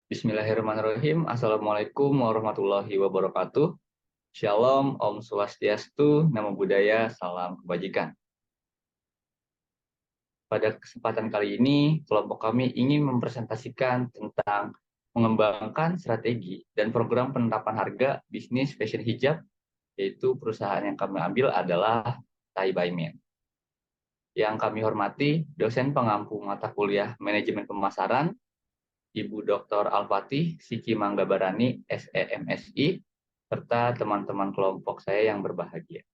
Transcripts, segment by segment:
Bismillahirrahmanirrahim. Assalamualaikum warahmatullahi wabarakatuh. Shalom, Om Swastiastu, Namo Buddhaya, Salam Kebajikan. Pada kesempatan kali ini, kelompok kami ingin mempresentasikan tentang mengembangkan strategi dan program penerapan harga bisnis fashion hijab, yaitu perusahaan yang kami ambil adalah Thai by Men. Yang kami hormati, dosen pengampu mata kuliah Manajemen Pemasaran, Ibu Dr. Al-Fatih Siki Manggabarani, SEMSI, serta teman-teman kelompok saya yang berbahagia.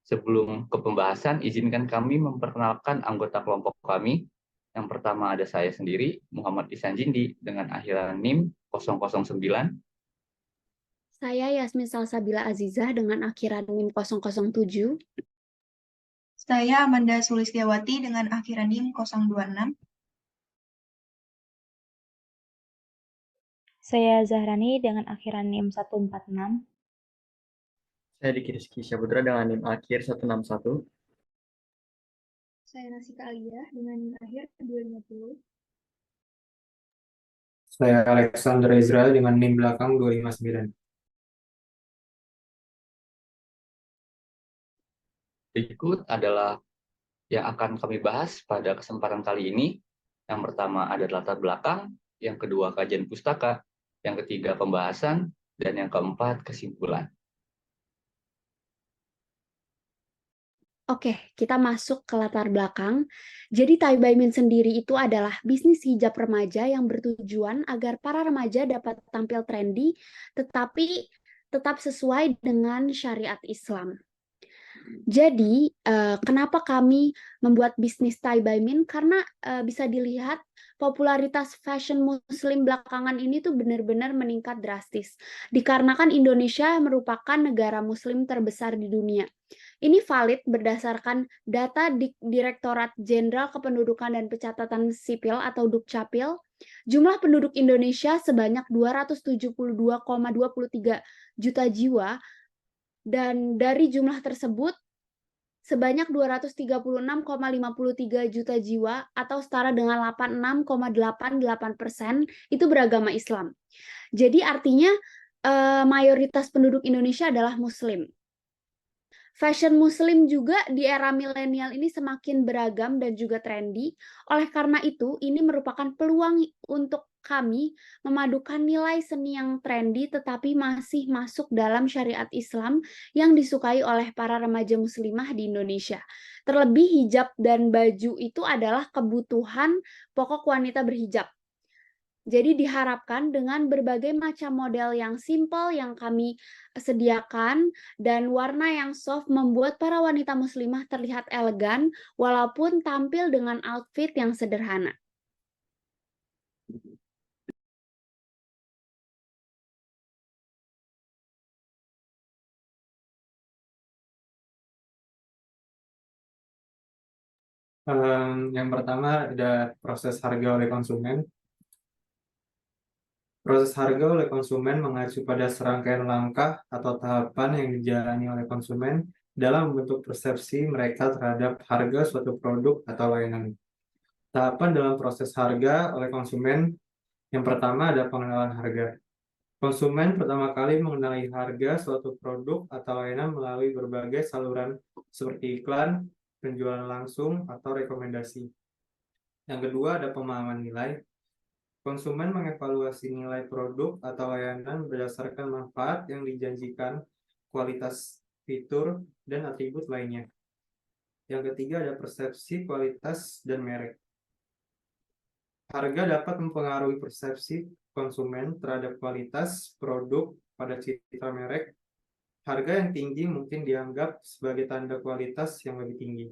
Sebelum ke pembahasan, izinkan kami memperkenalkan anggota kelompok kami. Yang pertama ada saya sendiri, Muhammad Ihsan Jindi, dengan akhiran NIM 009. Saya Yasmin Salsabila Azizah dengan akhiran NIM 007. Saya Amanda Sulistiawati dengan akhiran NIM 026. Saya Zahrani dengan akhiran NIM 146. Saya Diki Rizky Syahputra dengan NIM akhir 161. Saya Nasika Aliyah dengan NIM akhir 250. Saya Alexander Israel dengan NIM belakang 259. Berikut adalah yang akan kami bahas pada kesempatan kali ini. Yang pertama ada latar belakang, yang kedua kajian pustaka, yang ketiga pembahasan, dan yang keempat kesimpulan. Oke, kita masuk ke latar belakang. Jadi Thai by Men sendiri itu adalah bisnis hijab remaja yang bertujuan agar para remaja dapat tampil trendy, tetapi tetap sesuai dengan syariat Islam. Jadi, kenapa kami membuat bisnis Thai by Men? Karena bisa dilihat popularitas fashion muslim belakangan ini tuh benar-benar meningkat drastis. Dikarenakan Indonesia merupakan negara muslim terbesar di dunia. Ini valid berdasarkan data Direktorat Jenderal Kependudukan dan Pencatatan Sipil atau Dukcapil. Jumlah penduduk Indonesia sebanyak 272,23 juta jiwa. Dan dari jumlah tersebut, sebanyak 236,53 juta jiwa atau setara dengan 86,88% itu beragama Islam. Jadi artinya mayoritas penduduk Indonesia adalah Muslim. Fashion Muslim juga di era milenial ini semakin beragam dan juga trendy. Oleh karena itu, ini merupakan peluang untuk kami memadukan nilai seni yang trendy tetapi masih masuk dalam syariat Islam yang disukai oleh para remaja muslimah di Indonesia. Terlebih hijab dan baju itu adalah kebutuhan pokok wanita berhijab. Jadi diharapkan dengan berbagai macam model yang simple yang kami sediakan dan warna yang soft membuat para wanita muslimah terlihat elegan walaupun tampil dengan outfit yang sederhana. Yang pertama ada proses harga oleh konsumen. Proses harga oleh konsumen mengacu pada serangkaian langkah atau tahapan yang dijalani oleh konsumen dalam membentuk persepsi mereka terhadap harga suatu produk atau layanan. Tahapan dalam proses harga oleh konsumen, yang pertama ada pengenalan harga. Konsumen pertama kali mengenali harga suatu produk atau layanan melalui berbagai saluran seperti iklan, penjualan langsung, atau rekomendasi. Yang kedua ada pemahaman nilai. Konsumen mengevaluasi nilai produk atau layanan berdasarkan manfaat yang dijanjikan, kualitas fitur, dan atribut lainnya. Yang ketiga ada persepsi, kualitas, dan merek. Harga dapat mempengaruhi persepsi konsumen terhadap kualitas produk pada citra merek. Harga yang tinggi mungkin dianggap sebagai tanda kualitas yang lebih tinggi.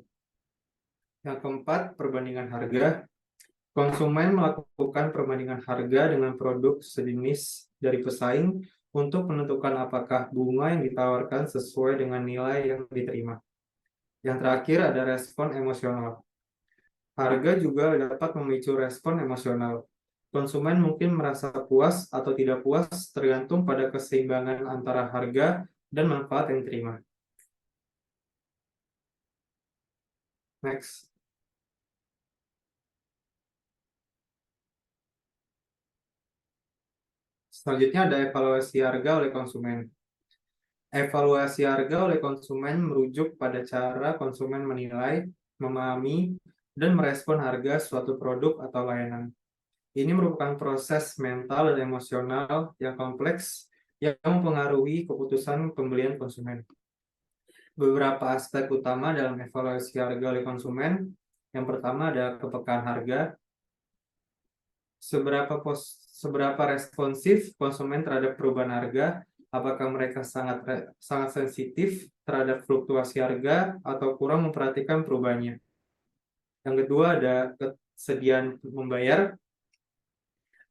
Yang keempat, perbandingan harga. Konsumen melakukan perbandingan harga dengan produk sejenis dari pesaing untuk menentukan apakah bunga yang ditawarkan sesuai dengan nilai yang diterima. Yang terakhir ada respon emosional. Harga juga dapat memicu respon emosional. Konsumen mungkin merasa puas atau tidak puas tergantung pada keseimbangan antara harga dan manfaat yang diterima. Next. Selanjutnya ada evaluasi harga oleh konsumen. Evaluasi harga oleh konsumen merujuk pada cara konsumen menilai, memahami, dan merespon harga suatu produk atau layanan. Ini merupakan proses mental dan emosional yang kompleks yang mempengaruhi keputusan pembelian konsumen. Beberapa aspek utama dalam evaluasi harga oleh konsumen. Yang pertama ada kepekaan harga. Seberapa responsif konsumen terhadap perubahan harga? Apakah mereka sangat sensitif terhadap fluktuasi harga atau kurang memperhatikan perubahannya? Yang kedua ada kesediaan membayar.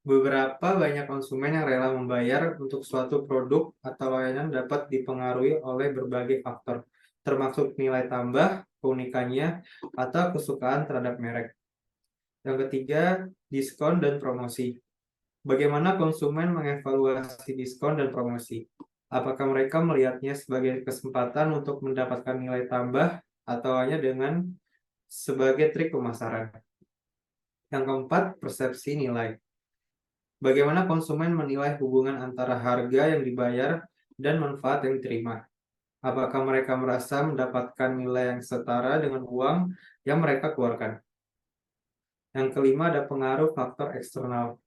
Beberapa banyak konsumen yang rela membayar untuk suatu produk atau layanan dapat dipengaruhi oleh berbagai faktor, termasuk nilai tambah, keunikannya, atau kesukaan terhadap merek. Yang ketiga, diskon dan promosi. Bagaimana konsumen mengevaluasi diskon dan promosi? Apakah mereka melihatnya sebagai kesempatan untuk mendapatkan nilai tambah atau hanya dengan sebagai trik pemasaran? Yang keempat, persepsi nilai. Bagaimana konsumen menilai hubungan antara harga yang dibayar dan manfaat yang diterima? Apakah mereka merasa mendapatkan nilai yang setara dengan uang yang mereka keluarkan? Yang kelima ada pengaruh faktor eksternal.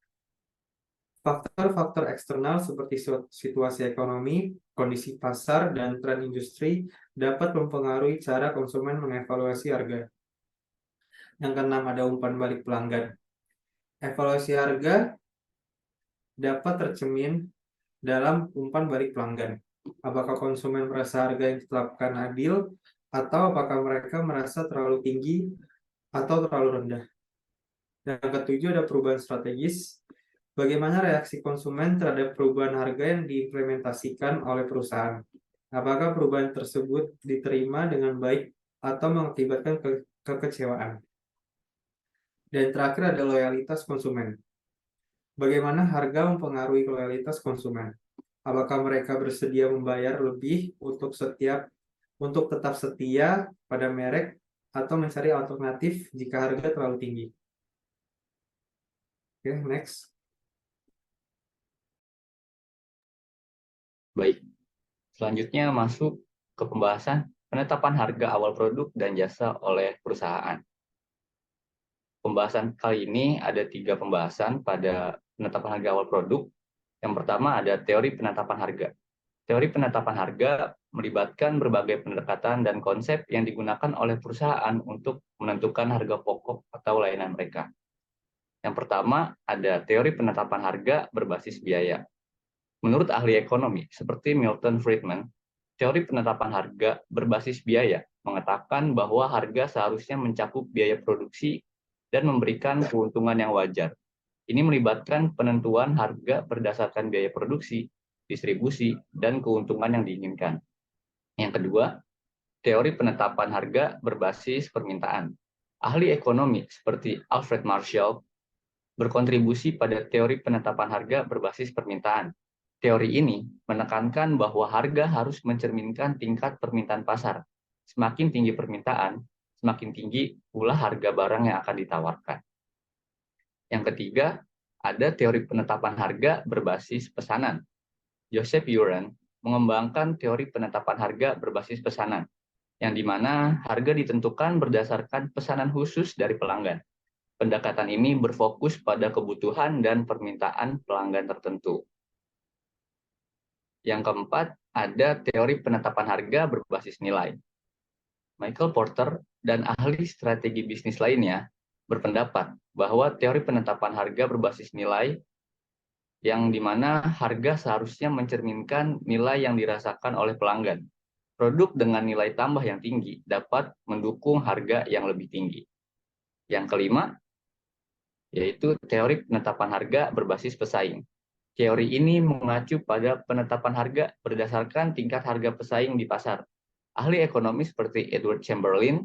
Faktor-faktor eksternal seperti situasi ekonomi, kondisi pasar, dan tren industri dapat mempengaruhi cara konsumen mengevaluasi harga. Yang keenam ada umpan balik pelanggan. Evaluasi harga dapat tercermin dalam umpan balik pelanggan. Apakah konsumen merasa harga yang ditetapkan adil, atau apakah mereka merasa terlalu tinggi atau terlalu rendah? Yang ketujuh ada perubahan strategis. Bagaimana reaksi konsumen terhadap perubahan harga yang diimplementasikan oleh perusahaan? Apakah perubahan tersebut diterima dengan baik atau mengakibatkan kekecewaan? Dan terakhir ada loyalitas konsumen. Bagaimana harga mempengaruhi loyalitas konsumen? Apakah mereka bersedia membayar lebih untuk tetap setia pada merek atau mencari alternatif jika harga terlalu tinggi? Oke, next. Baik, selanjutnya masuk ke pembahasan penetapan harga awal produk dan jasa oleh perusahaan. Pembahasan kali ini ada 3 pembahasan pada penetapan harga awal produk. Yang pertama ada teori penetapan harga. Teori penetapan harga melibatkan berbagai pendekatan dan konsep yang digunakan oleh perusahaan untuk menentukan harga pokok atau layanan mereka. Yang pertama ada teori penetapan harga berbasis biaya. Menurut ahli ekonomi seperti Milton Friedman, teori penetapan harga berbasis biaya mengatakan bahwa harga seharusnya mencakup biaya produksi dan memberikan keuntungan yang wajar. Ini melibatkan penentuan harga berdasarkan biaya produksi, distribusi, dan keuntungan yang diinginkan. Yang kedua, teori penetapan harga berbasis permintaan. Ahli ekonomi seperti Alfred Marshall berkontribusi pada teori penetapan harga berbasis permintaan. Teori ini menekankan bahwa harga harus mencerminkan tingkat permintaan pasar. Semakin tinggi permintaan, semakin tinggi pula harga barang yang akan ditawarkan. Yang ketiga, ada teori penetapan harga berbasis pesanan. Joseph Uren mengembangkan teori penetapan harga berbasis pesanan, yang di mana harga ditentukan berdasarkan pesanan khusus dari pelanggan. Pendekatan ini berfokus pada kebutuhan dan permintaan pelanggan tertentu. Yang keempat, ada teori penetapan harga berbasis nilai. Michael Porter dan ahli strategi bisnis lainnya berpendapat bahwa teori penetapan harga berbasis nilai yang di mana harga seharusnya mencerminkan nilai yang dirasakan oleh pelanggan. Produk dengan nilai tambah yang tinggi dapat mendukung harga yang lebih tinggi. Yang kelima, yaitu teori penetapan harga berbasis pesaing. Teori ini mengacu pada penetapan harga berdasarkan tingkat harga pesaing di pasar. Ahli ekonomi seperti Edward Chamberlain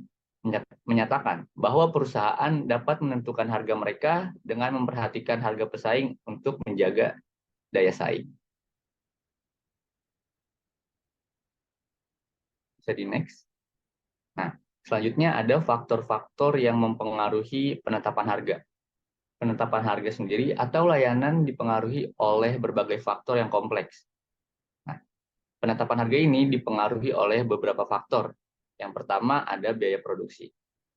menyatakan bahwa perusahaan dapat menentukan harga mereka dengan memperhatikan harga pesaing untuk menjaga daya saing. Bisa di next. Nah, selanjutnya ada faktor-faktor yang mempengaruhi penetapan harga. penetapan harga sendiri atau layanan dipengaruhi oleh berbagai faktor yang kompleks. Nah, penetapan harga ini dipengaruhi oleh beberapa faktor. Yang pertama ada biaya produksi.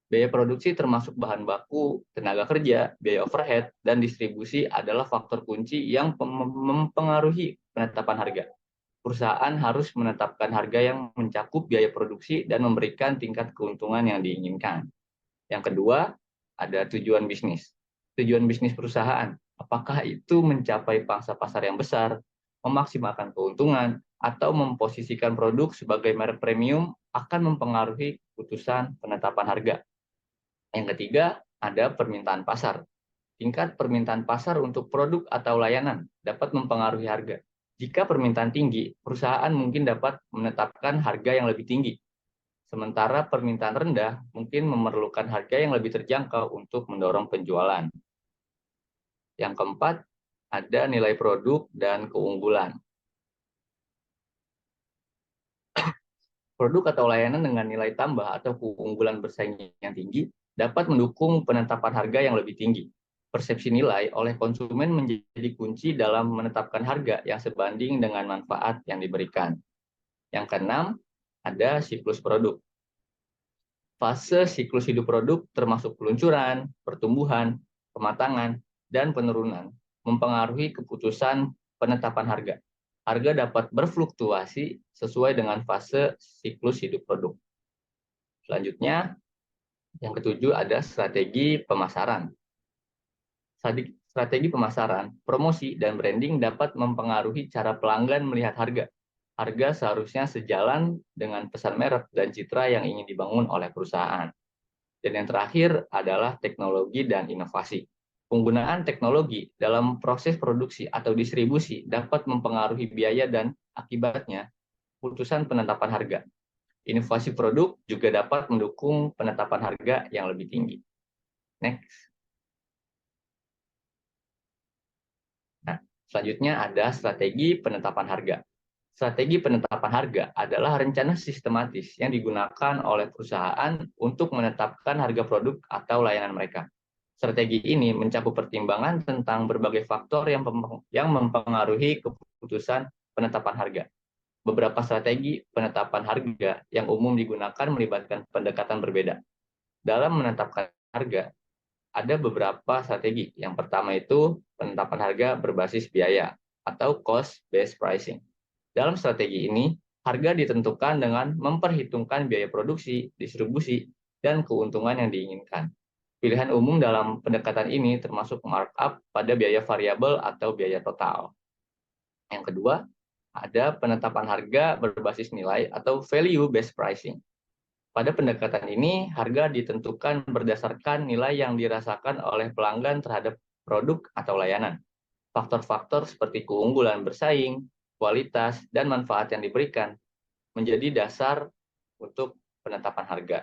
Biaya produksi termasuk bahan baku, tenaga kerja, biaya overhead, dan distribusi adalah faktor kunci yang mempengaruhi penetapan harga. Perusahaan harus menetapkan harga yang mencakup biaya produksi dan memberikan tingkat keuntungan yang diinginkan. Yang kedua, ada tujuan bisnis. Tujuan bisnis perusahaan, apakah itu mencapai pangsa pasar yang besar, memaksimalkan keuntungan, atau memposisikan produk sebagai merek premium akan mempengaruhi keputusan penetapan harga. Yang ketiga, ada permintaan pasar. Tingkat permintaan pasar untuk produk atau layanan dapat mempengaruhi harga. Jika permintaan tinggi, perusahaan mungkin dapat menetapkan harga yang lebih tinggi. Sementara permintaan rendah mungkin memerlukan harga yang lebih terjangkau untuk mendorong penjualan. Yang keempat, ada nilai produk dan keunggulan. Produk atau layanan dengan nilai tambah atau keunggulan bersaing yang tinggi dapat mendukung penetapan harga yang lebih tinggi. Persepsi nilai oleh konsumen menjadi kunci dalam menetapkan harga yang sebanding dengan manfaat yang diberikan. Yang keenam, ada siklus produk. Fase siklus hidup produk termasuk peluncuran, pertumbuhan, kematangan, dan penurunan mempengaruhi keputusan penetapan harga. Harga dapat berfluktuasi sesuai dengan fase siklus hidup produk. Selanjutnya, yang ketujuh ada strategi pemasaran. Strategi pemasaran, promosi, dan branding dapat mempengaruhi cara pelanggan melihat harga. Harga seharusnya sejalan dengan pesan merek dan citra yang ingin dibangun oleh perusahaan. Dan yang terakhir adalah teknologi dan inovasi. Penggunaan teknologi dalam proses produksi atau distribusi dapat mempengaruhi biaya dan akibatnya putusan penetapan harga. Inovasi produk juga dapat mendukung penetapan harga yang lebih tinggi. Next. Nah, selanjutnya ada strategi penetapan harga. Strategi penetapan harga adalah rencana sistematis yang digunakan oleh perusahaan untuk menetapkan harga produk atau layanan mereka. Strategi ini mencakup pertimbangan tentang berbagai faktor yang mempengaruhi keputusan penetapan harga. Beberapa strategi penetapan harga yang umum digunakan melibatkan pendekatan berbeda. Dalam menetapkan harga, ada beberapa strategi. Yang pertama itu penetapan harga berbasis biaya atau cost-based pricing. Dalam strategi ini, harga ditentukan dengan memperhitungkan biaya produksi, distribusi, dan keuntungan yang diinginkan. Pilihan umum dalam pendekatan ini termasuk markup pada biaya variabel atau biaya total. Yang kedua, ada penetapan harga berbasis nilai atau value-based pricing. Pada pendekatan ini, harga ditentukan berdasarkan nilai yang dirasakan oleh pelanggan terhadap produk atau layanan. Faktor-faktor seperti keunggulan bersaing, kualitas, dan manfaat yang diberikan menjadi dasar untuk penetapan harga.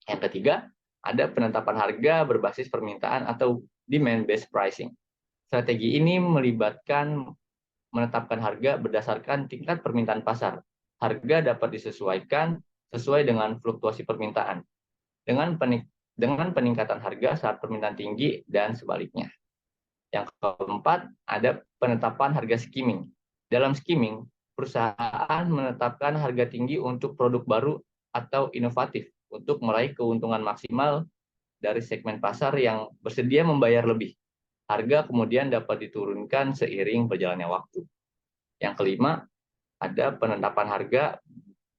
Yang ketiga, ada penetapan harga berbasis permintaan atau demand-based pricing. Strategi ini melibatkan menetapkan harga berdasarkan tingkat permintaan pasar. Harga dapat disesuaikan sesuai dengan fluktuasi permintaan, dengan peningkatan harga saat permintaan tinggi dan sebaliknya. Yang keempat, ada penetapan harga skimming. Dalam skimming, perusahaan menetapkan harga tinggi untuk produk baru atau inovatif untuk meraih keuntungan maksimal dari segmen pasar yang bersedia membayar lebih. Harga kemudian dapat diturunkan seiring berjalannya waktu. Yang kelima, ada penetapan harga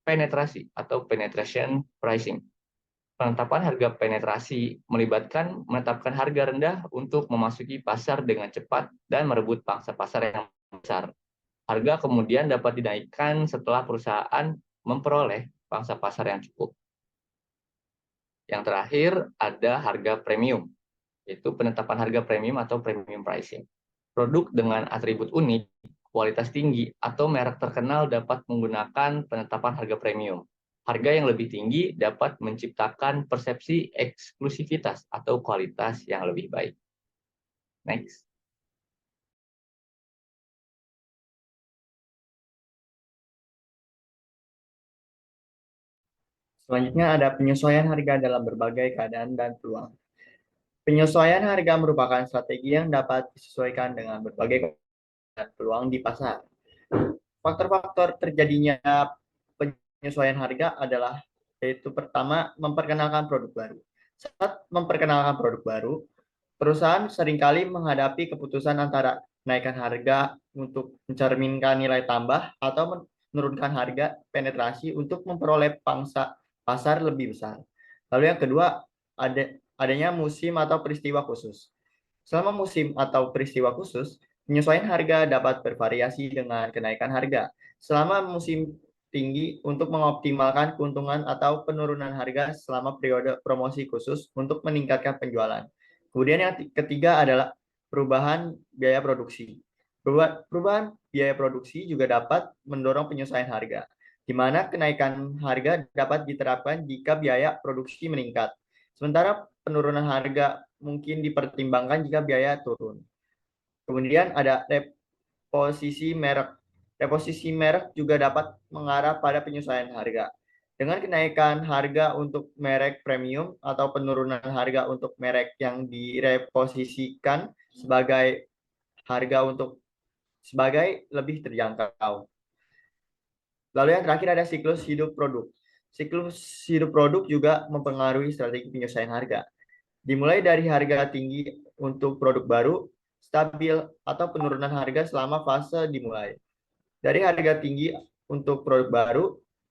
penetrasi atau penetration pricing. Penetapan harga penetrasi melibatkan menetapkan harga rendah untuk memasuki pasar dengan cepat dan merebut pangsa pasar yang besar. Harga kemudian dapat dinaikkan setelah perusahaan memperoleh pangsa pasar yang cukup. Yang terakhir ada harga premium, yaitu penetapan harga premium atau premium pricing. Produk dengan atribut unik, kualitas tinggi, atau merek terkenal dapat menggunakan penetapan harga premium. Harga yang lebih tinggi dapat menciptakan persepsi eksklusivitas atau kualitas yang lebih baik. Next. Selanjutnya ada penyesuaian harga dalam berbagai keadaan dan peluang. Penyesuaian harga merupakan strategi yang dapat disesuaikan dengan berbagai peluang di pasar. Faktor-faktor terjadinya penyesuaian harga adalah yaitu pertama, memperkenalkan produk baru. Saat memperkenalkan produk baru, perusahaan seringkali menghadapi keputusan antara menaikkan harga untuk mencerminkan nilai tambah atau menurunkan harga penetrasi untuk memperoleh pangsa pasar lebih besar. Lalu yang kedua, adanya musim atau peristiwa khusus. Selama musim atau peristiwa khusus, penyesuaian harga dapat bervariasi dengan kenaikan harga. Selama musim tinggi untuk mengoptimalkan keuntungan atau penurunan harga selama periode promosi khusus untuk meningkatkan penjualan. Kemudian yang ketiga adalah perubahan biaya produksi. Perubahan biaya produksi juga dapat mendorong penyesuaian harga, di mana kenaikan harga dapat diterapkan jika biaya produksi meningkat. Sementara penurunan harga mungkin dipertimbangkan jika biaya turun. Kemudian ada reposisi merek. Reposisi merek juga dapat mengarah pada penyesuaian harga. Dengan kenaikan harga untuk merek premium atau penurunan harga untuk merek yang direposisikan sebagai harga untuk sebagai lebih terjangkau. Lalu yang terakhir ada siklus hidup produk. Siklus hidup produk juga mempengaruhi strategi penyesuaian harga. Dimulai dari harga tinggi untuk produk baru, stabil, atau penurunan harga selama fase dimulai. Dari harga tinggi untuk produk baru,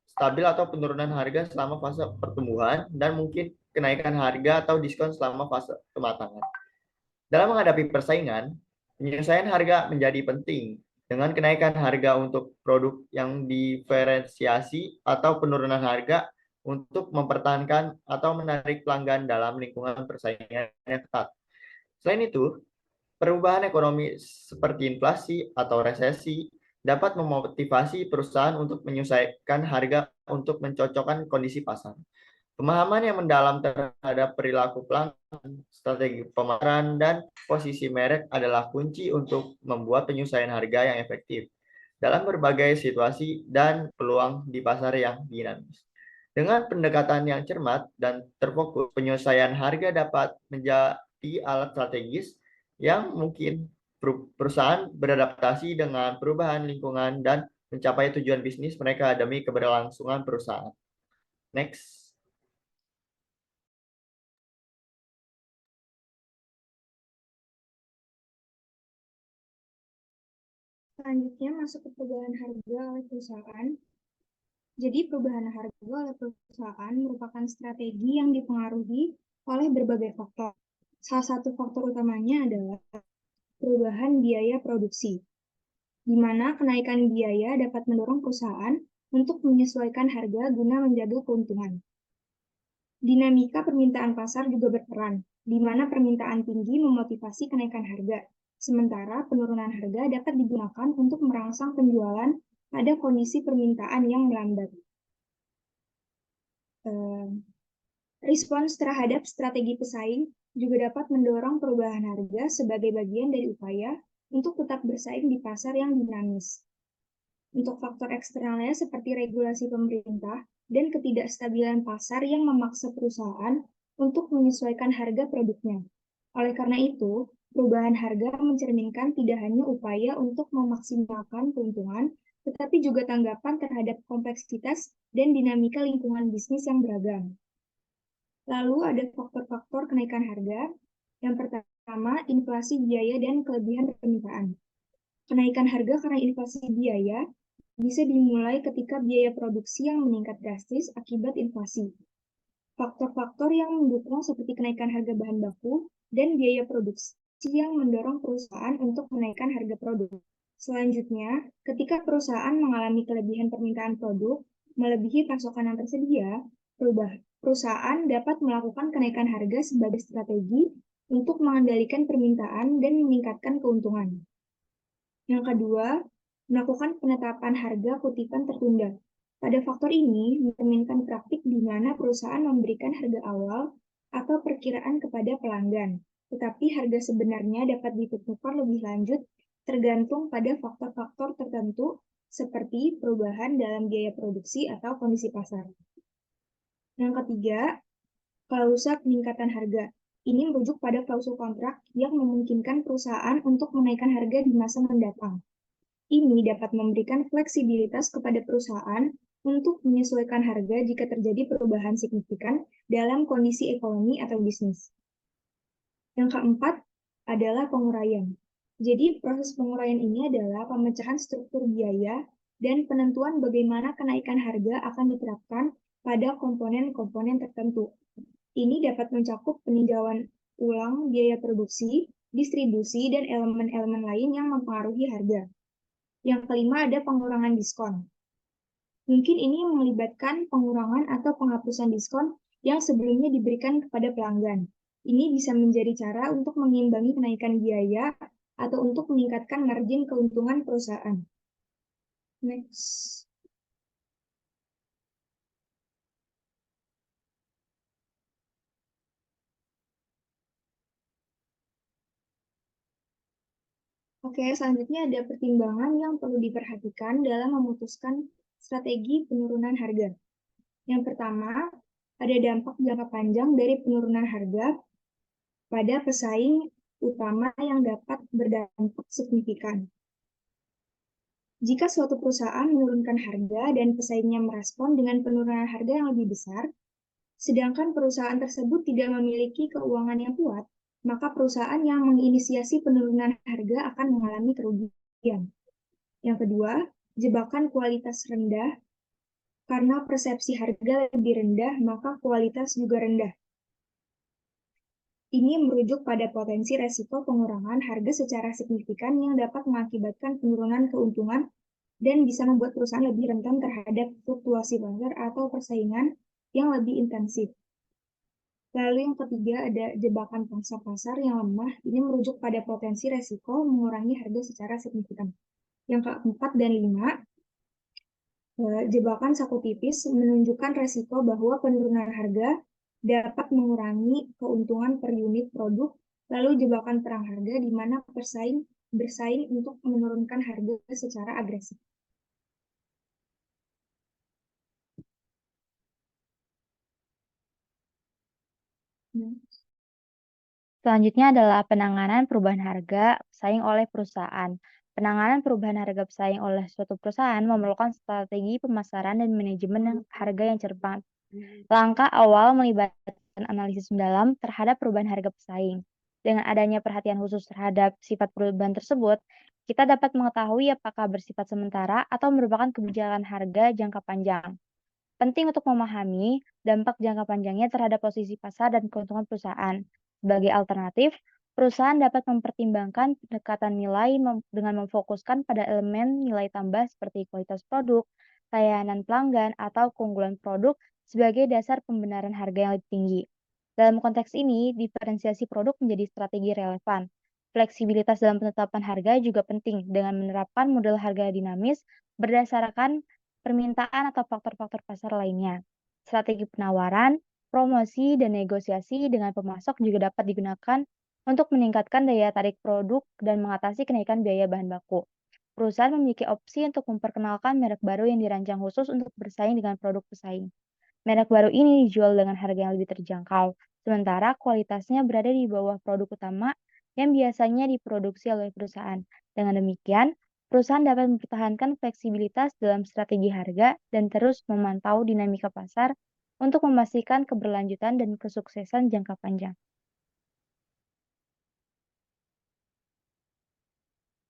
stabil atau penurunan harga selama fase pertumbuhan, dan mungkin kenaikan harga atau diskon selama fase kematangan. Dalam menghadapi persaingan, penyesuaian harga menjadi penting. Dengan kenaikan harga untuk produk yang diferensiasi atau penurunan harga untuk mempertahankan atau menarik pelanggan dalam lingkungan persaingan yang ketat. Selain itu, perubahan ekonomi seperti inflasi atau resesi dapat memotivasi perusahaan untuk menyesuaikan harga untuk mencocokkan kondisi pasar. Pemahaman yang mendalam terhadap perilaku pelanggan, strategi pemasaran, dan posisi merek adalah kunci untuk membuat penyesuaian harga yang efektif dalam berbagai situasi dan peluang di pasar yang dinamis. Dengan pendekatan yang cermat dan terfokus, penyesuaian harga dapat menjadi alat strategis yang mungkin perusahaan beradaptasi dengan perubahan lingkungan dan mencapai tujuan bisnis mereka demi keberlangsungan perusahaan. Next. Selanjutnya masuk ke perubahan harga oleh perusahaan. Jadi perubahan harga oleh perusahaan merupakan strategi yang dipengaruhi oleh berbagai faktor. Salah satu faktor utamanya adalah perubahan biaya produksi, di mana kenaikan biaya dapat mendorong perusahaan untuk menyesuaikan harga guna menjaga keuntungan. Dinamika permintaan pasar juga berperan, di mana permintaan tinggi memotivasi kenaikan harga, sementara penurunan harga dapat digunakan untuk merangsang penjualan pada kondisi permintaan yang melambat. Respons terhadap strategi pesaing juga dapat mendorong perubahan harga sebagai bagian dari upaya untuk tetap bersaing di pasar yang dinamis. Untuk faktor eksternalnya seperti regulasi pemerintah dan ketidakstabilan pasar yang memaksa perusahaan untuk menyesuaikan harga produknya. Oleh karena itu, perubahan harga mencerminkan tidak hanya upaya untuk memaksimalkan keuntungan, tetapi juga tanggapan terhadap kompleksitas dan dinamika lingkungan bisnis yang beragam. Lalu ada faktor-faktor kenaikan harga. Yang pertama, inflasi biaya dan kelebihan permintaan. Kenaikan harga karena inflasi biaya bisa dimulai ketika biaya produksi yang meningkat drastis akibat inflasi. Faktor-faktor yang mendukung seperti kenaikan harga bahan baku dan biaya produksi yang mendorong perusahaan untuk menaikkan harga produk. Selanjutnya, ketika perusahaan mengalami kelebihan permintaan produk melebihi pasokan yang tersedia, perusahaan dapat melakukan kenaikan harga sebagai strategi untuk mengendalikan permintaan dan meningkatkan keuntungan. Yang kedua, melakukan penetapan harga kutipan tertunda. Pada faktor ini, mencerminkan praktik di mana perusahaan memberikan harga awal atau perkiraan kepada pelanggan, tetapi harga sebenarnya dapat ditentukan lebih lanjut tergantung pada faktor-faktor tertentu seperti perubahan dalam biaya produksi atau kondisi pasar. Yang ketiga, klausa peningkatan harga. Ini merujuk pada klausul kontrak yang memungkinkan perusahaan untuk menaikkan harga di masa mendatang. Ini dapat memberikan fleksibilitas kepada perusahaan untuk menyesuaikan harga jika terjadi perubahan signifikan dalam kondisi ekonomi atau bisnis. Yang keempat adalah penguraian. Jadi proses penguraian ini adalah pemecahan struktur biaya dan penentuan bagaimana kenaikan harga akan diterapkan pada komponen-komponen tertentu. Ini dapat mencakup peninjauan ulang biaya produksi, distribusi, dan elemen-elemen lain yang mempengaruhi harga. Yang kelima ada pengurangan diskon. Mungkin ini melibatkan pengurangan atau penghapusan diskon yang sebelumnya diberikan kepada pelanggan. Ini bisa menjadi cara untuk mengimbangi kenaikan biaya atau untuk meningkatkan margin keuntungan perusahaan. Next. Oke, selanjutnya ada pertimbangan yang perlu diperhatikan dalam memutuskan strategi penurunan harga. Yang pertama, ada dampak jangka panjang dari penurunan harga pada pesaing utama yang dapat berdampak signifikan. Jika suatu perusahaan menurunkan harga dan pesaingnya merespon dengan penurunan harga yang lebih besar, sedangkan perusahaan tersebut tidak memiliki keuangan yang kuat, maka perusahaan yang menginisiasi penurunan harga akan mengalami kerugian. Yang kedua, jebakan kualitas rendah. Karena persepsi harga lebih rendah, maka kualitas juga rendah. Ini merujuk pada potensi resiko pengurangan harga secara signifikan yang dapat mengakibatkan penurunan keuntungan dan bisa membuat perusahaan lebih rentan terhadap fluktuasi pasar atau persaingan yang lebih intensif. Lalu yang ketiga ada jebakan pangsa pasar yang lemah. Ini merujuk pada potensi resiko mengurangi harga secara signifikan. Yang keempat dan lima, jebakan saku tipis menunjukkan resiko bahwa penurunan harga dapat mengurangi keuntungan per unit produk. Lalu jebakan perang harga di mana pesaing bersaing untuk menurunkan harga secara agresif. Selanjutnya adalah penanganan perubahan harga pesaing oleh perusahaan. Penanganan perubahan harga pesaing oleh suatu perusahaan memerlukan strategi pemasaran dan manajemen harga yang cermat. Langkah awal melibatkan analisis mendalam terhadap perubahan harga pesaing. Dengan adanya perhatian khusus terhadap sifat perubahan tersebut, kita dapat mengetahui apakah bersifat sementara atau merupakan kebijakan harga jangka panjang. Penting untuk memahami dampak jangka panjangnya terhadap posisi pasar dan keuntungan perusahaan. Sebagai alternatif, perusahaan dapat mempertimbangkan pendekatan nilai dengan memfokuskan pada elemen nilai tambah seperti kualitas produk, layanan pelanggan, atau keunggulan produk sebagai dasar pembenaran harga yang lebih tinggi. Dalam konteks ini, diferensiasi produk menjadi strategi relevan. Fleksibilitas dalam penetapan harga juga penting dengan menerapkan model harga dinamis berdasarkan permintaan atau faktor-faktor pasar lainnya. Strategi penawaran, promosi, dan negosiasi dengan pemasok juga dapat digunakan untuk meningkatkan daya tarik produk dan mengatasi kenaikan biaya bahan baku. Perusahaan memiliki opsi untuk memperkenalkan merek baru yang dirancang khusus untuk bersaing dengan produk pesaing. Merek baru ini dijual dengan harga yang lebih terjangkau, sementara kualitasnya berada di bawah produk utama yang biasanya diproduksi oleh perusahaan. Dengan demikian, perusahaan dapat mempertahankan fleksibilitas dalam strategi harga dan terus memantau dinamika pasar untuk memastikan keberlanjutan dan kesuksesan jangka panjang.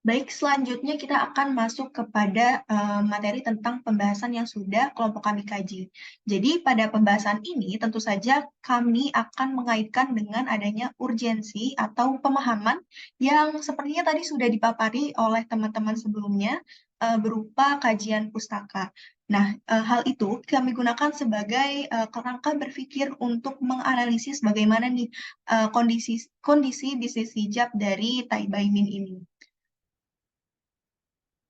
Baik, selanjutnya kita akan masuk kepada materi tentang pembahasan yang sudah kelompok kami kaji. Jadi pada pembahasan ini tentu saja kami akan mengaitkan dengan adanya urgensi atau pemahaman yang sepertinya tadi sudah dipapari oleh teman-teman sebelumnya berupa kajian pustaka. Nah, hal itu kami gunakan sebagai kerangka berpikir untuk menganalisis bagaimana nih kondisi bisnis hijab dari Thai Buy Min ini.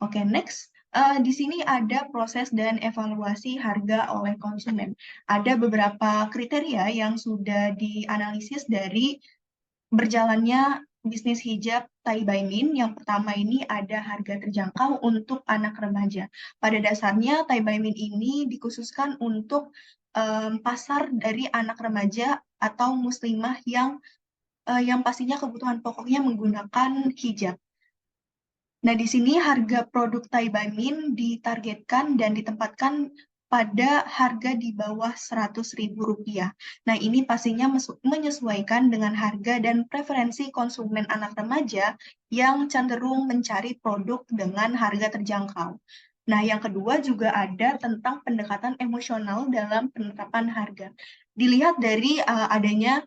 Oke, next. Di sini ada proses dan evaluasi harga oleh konsumen. Ada beberapa kriteria yang sudah dianalisis dari berjalannya bisnis hijab Thai Buy Min. Yang pertama ini ada harga terjangkau untuk anak remaja. Pada dasarnya Thai Buy Min ini dikhususkan untuk pasar dari anak remaja atau muslimah yang yang pastinya kebutuhan pokoknya menggunakan hijab. Nah, di sini harga produk Thai By Min ditargetkan dan ditempatkan pada harga di bawah Rp100.000. Nah, ini pastinya menyesuaikan dengan harga dan preferensi konsumen anak remaja yang cenderung mencari produk dengan harga terjangkau. Nah, yang kedua juga ada tentang pendekatan emosional dalam penetapan harga. Dilihat dari adanya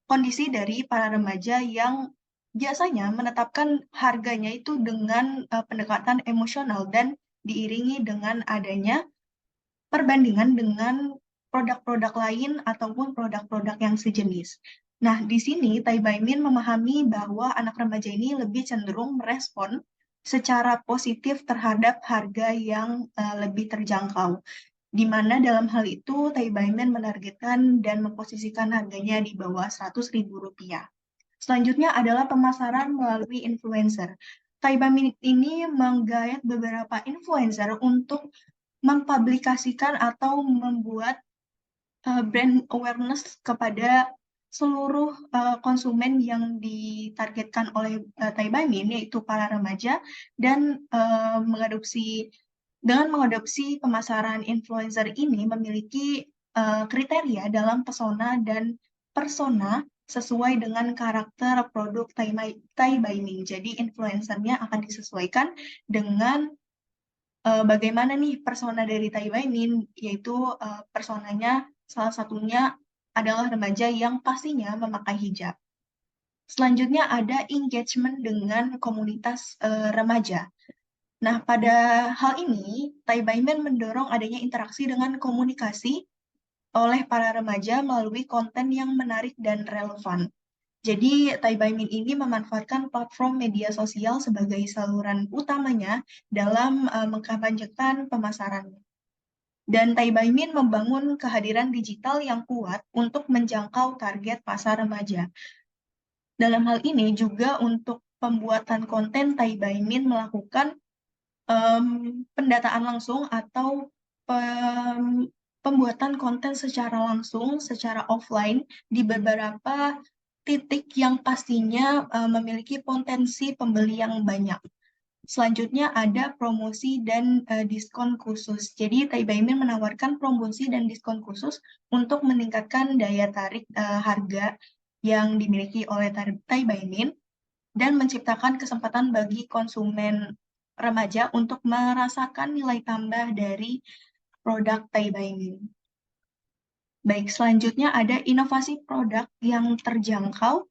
kondisi dari para remaja yang biasanya menetapkan harganya itu dengan pendekatan emosional dan diiringi dengan adanya perbandingan dengan produk-produk lain ataupun produk-produk yang sejenis. Nah, di sini Thai By Min memahami bahwa anak remaja ini lebih cenderung merespon secara positif terhadap harga yang lebih terjangkau, di mana dalam hal itu Thai By Min menargetkan dan memposisikan harganya di bawah Rp100.000. Selanjutnya adalah pemasaran melalui influencer. Thai By Min ini menggayat beberapa influencer untuk mempublikasikan atau membuat brand awareness kepada seluruh konsumen yang ditargetkan oleh Thai By Min, yaitu para remaja, dan dengan mengadopsi pemasaran influencer ini memiliki kriteria dalam pesona dan persona sesuai dengan karakter produk Thai By Min. Jadi influencernya akan disesuaikan dengan bagaimana nih persona dari Thai By Min, yaitu personanya salah satunya adalah remaja yang pastinya memakai hijab. Selanjutnya ada engagement dengan komunitas remaja. Nah, pada hal ini, Thai By Min mendorong adanya interaksi dengan komunikasi oleh para remaja melalui konten yang menarik dan relevan. Jadi, Thai By Min ini memanfaatkan platform media sosial sebagai saluran utamanya dalam mengkampanyekan pemasarannya. Dan Thai By Min membangun kehadiran digital yang kuat untuk menjangkau target pasar remaja. Dalam hal ini juga untuk pembuatan konten, Thai By Min melakukan pendataan langsung atau pembuatan konten secara langsung, secara offline di beberapa titik yang pastinya memiliki potensi pembeli yang banyak. Selanjutnya ada promosi dan diskon khusus. Jadi Thai By Min menawarkan promosi dan diskon khusus untuk meningkatkan daya tarik harga yang dimiliki oleh Thai By Min dan menciptakan kesempatan bagi konsumen remaja untuk merasakan nilai tambah dari produk Thai By Min. Baik, selanjutnya ada inovasi produk yang terjangkau.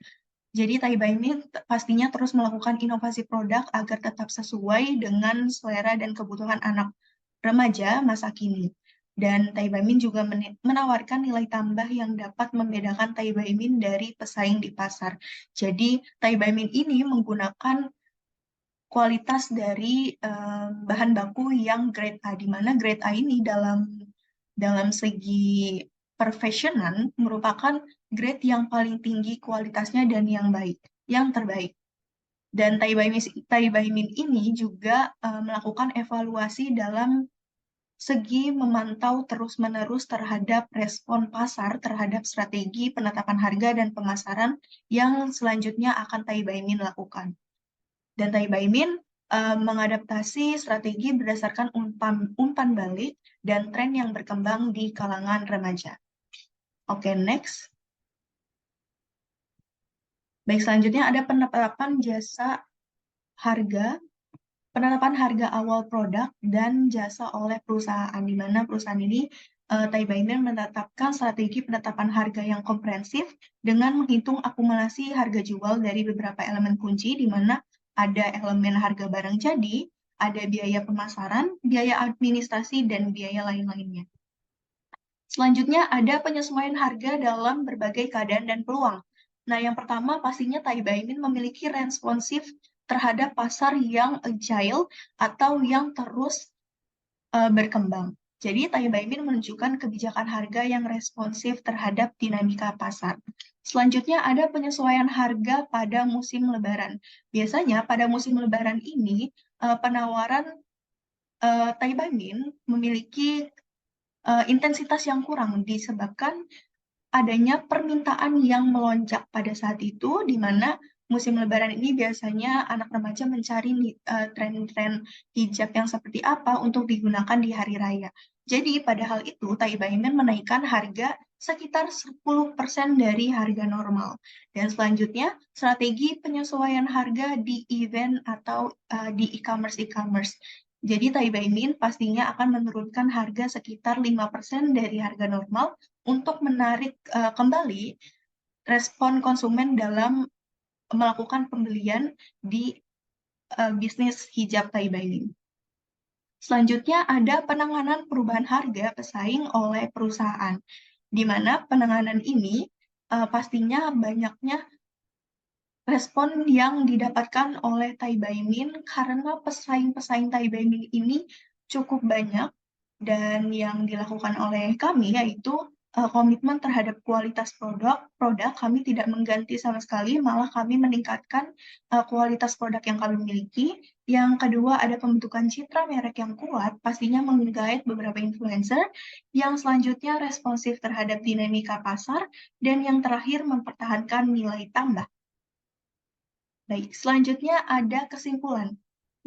Jadi Thai By Min pastinya terus melakukan inovasi produk agar tetap sesuai dengan selera dan kebutuhan anak remaja masa kini. Dan Thai By Min juga menawarkan nilai tambah yang dapat membedakan Thai By Min dari pesaing di pasar. Jadi Thai By Min ini menggunakan kualitas dari bahan baku yang grade A, di mana grade A ini dalam segi perfasyonan merupakan grade yang paling tinggi kualitasnya dan yang terbaik. Dan Thai By Min ini juga melakukan evaluasi dalam segi memantau terus-menerus terhadap respon pasar terhadap strategi penetapan harga dan pemasaran yang selanjutnya akan Thai By Min lakukan. Dan Thai By Min mengadaptasi strategi berdasarkan umpan balik dan tren yang berkembang di kalangan remaja. Oke, next. Baik, selanjutnya ada penetapan jasa harga, penetapan harga awal produk dan jasa oleh perusahaan, di mana perusahaan ini Thai By Min menetapkan strategi penetapan harga yang komprehensif dengan menghitung akumulasi harga jual dari beberapa elemen kunci, di mana ada elemen harga barang jadi, ada biaya pemasaran, biaya administrasi, dan biaya lain-lainnya. Selanjutnya ada penyesuaian harga dalam berbagai keadaan dan peluang. Nah, yang pertama pastinya Thai By Min memiliki responsif terhadap pasar yang agile atau yang terus berkembang. Jadi Thai By Min menunjukkan kebijakan harga yang responsif terhadap dinamika pasar. Selanjutnya ada penyesuaian harga pada musim lebaran. Biasanya pada musim lebaran ini penawaran Thai By Min memiliki intensitas yang kurang disebabkan adanya permintaan yang melonjak pada saat itu, di mana musim Lebaran ini biasanya anak remaja mencari tren-tren hijab yang seperti apa untuk digunakan di hari raya. Jadi pada hal itu, Taiba Imin menaikkan harga sekitar 10% dari harga normal. Dan selanjutnya, strategi penyesuaian harga di event atau di e-commerce. Jadi Taiba Imin pastinya akan menurunkan harga sekitar 5% dari harga normal untuk menarik kembali respon konsumen dalam melakukan pembelian di bisnis hijab Taiba ini. Selanjutnya ada penanganan perubahan harga pesaing oleh perusahaan, di mana penanganan ini pastinya banyaknya respon yang didapatkan oleh Taiba Imin karena pesaing-pesaing Taiba Imin ini cukup banyak, dan yang dilakukan oleh kami yaitu komitmen terhadap kualitas produk kami tidak mengganti sama sekali, malah kami meningkatkan kualitas produk yang kami miliki. Yang kedua, ada pembentukan citra merek yang kuat, pastinya menggait beberapa influencer. Yang selanjutnya, responsif terhadap dinamika pasar. Dan yang terakhir, mempertahankan nilai tambah. Baik, selanjutnya ada kesimpulan.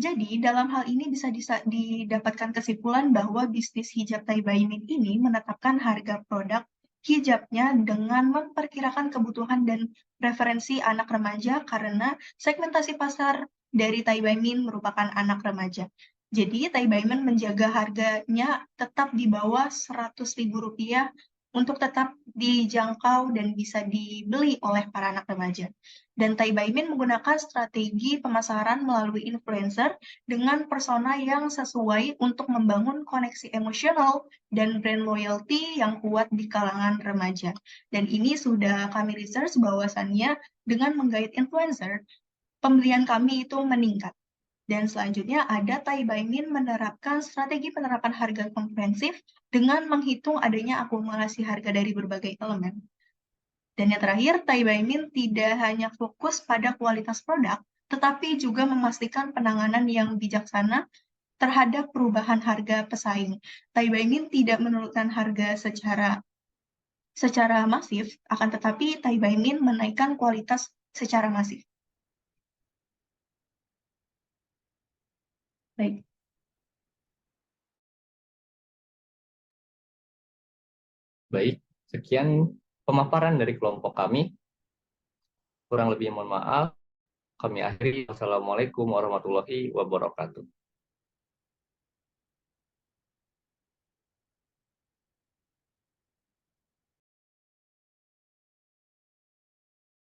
Jadi, dalam hal ini bisa didapatkan kesimpulan bahwa bisnis hijab Taiba Imin ini menetapkan harga produk hijabnya dengan memperkirakan kebutuhan dan preferensi anak remaja karena segmentasi pasar dari Taiba Imin merupakan anak remaja. Jadi, Taiba Imin menjaga harganya tetap di bawah Rp100.000 untuk tetap dijangkau dan bisa dibeli oleh para anak remaja. Dan Taiba Imin menggunakan strategi pemasaran melalui influencer dengan persona yang sesuai untuk membangun koneksi emosional dan brand loyalty yang kuat di kalangan remaja. Dan ini sudah kami research bahwasannya dengan menggait influencer, pembelian kami itu meningkat. Dan selanjutnya ada Taiba Imin menerapkan strategi penerapan harga komprehensif dengan menghitung adanya akumulasi harga dari berbagai elemen. Dan yang terakhir, Taiba Imin tidak hanya fokus pada kualitas produk, tetapi juga memastikan penanganan yang bijaksana terhadap perubahan harga pesaing. Taiba Imin tidak menurunkan harga secara masif, akan tetapi Taiba Imin menaikkan kualitas secara masif. Baik. Baik, sekian pemaparan dari kelompok kami. Kurang lebih mohon maaf. Kami akhiri. Wassalamualaikum warahmatullahi wabarakatuh.